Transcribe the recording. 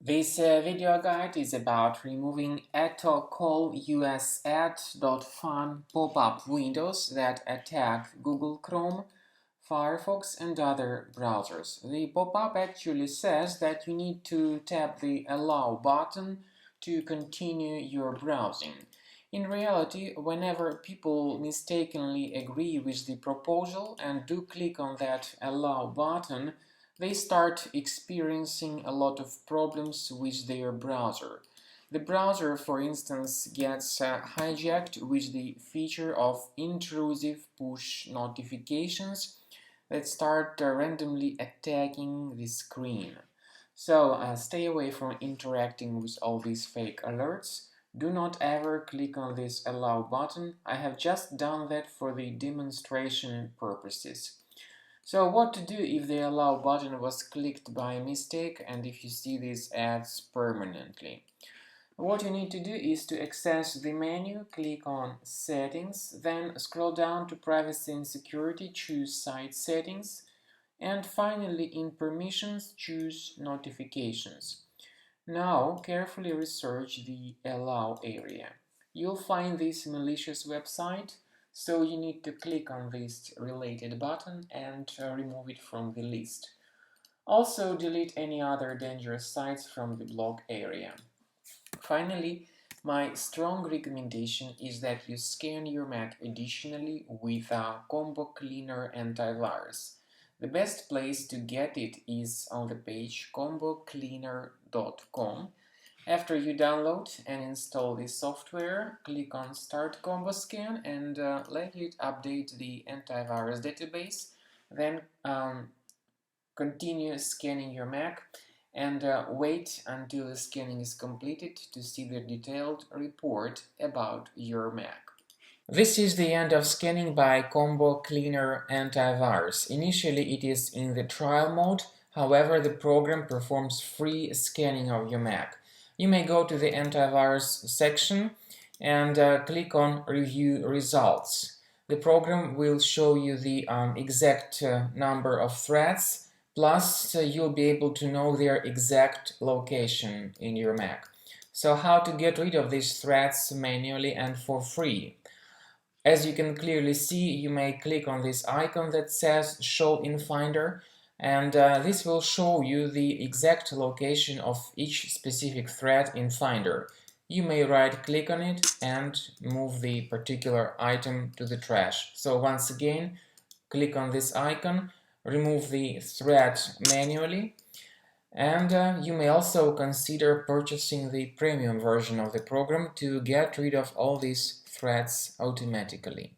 This video guide is about removing Etocallusat.fun pop-up windows that attack Google Chrome, Firefox and other browsers. The pop-up actually says that you need to tap the Allow button to continue your browsing. In reality, whenever people mistakenly agree with the proposal and do click on that Allow button, they start experiencing a lot of problems with their browser. The browser, for instance, gets hijacked with the feature of intrusive push notifications that start randomly attacking the screen. So stay away from interacting with all these fake alerts. Do not ever click on this Allow button. I have just done that for the demonstration purposes. So what to do if the Allow button was clicked by mistake and if you see these ads permanently? What you need to do is to access the menu, click on Settings, then scroll down to Privacy and Security, choose Site Settings, and finally in Permissions choose Notifications. Now carefully research the Allow area. You'll find this malicious website, so you need to click on this related button and remove it from the list. Also delete any other dangerous sites from the blog area. Finally, my strong recommendation is that you scan your Mac additionally with a Combo Cleaner antivirus. The best place to get it is on the page combocleaner.com. After you download and install this software, click on Start Combo Scan and let it update the antivirus database. Then continue scanning your Mac and wait until the scanning is completed to see the detailed report about your Mac. This is the end of scanning by Combo Cleaner Antivirus. Initially it is in the trial mode, however the program performs free scanning of your Mac. You may go to the antivirus section and click on Review Results. The program will show you the exact number of threats, plus you'll be able to know their exact location in your Mac. So how to get rid of these threats manually and for free? As you can clearly see, you may click on this icon that says Show in Finder, and this will show you the exact location of each specific thread in Finder. You may right-click on it and move the particular item to the trash. So once again, click on this icon, remove the thread manually, and you may also consider purchasing the premium version of the program to get rid of all these threads automatically.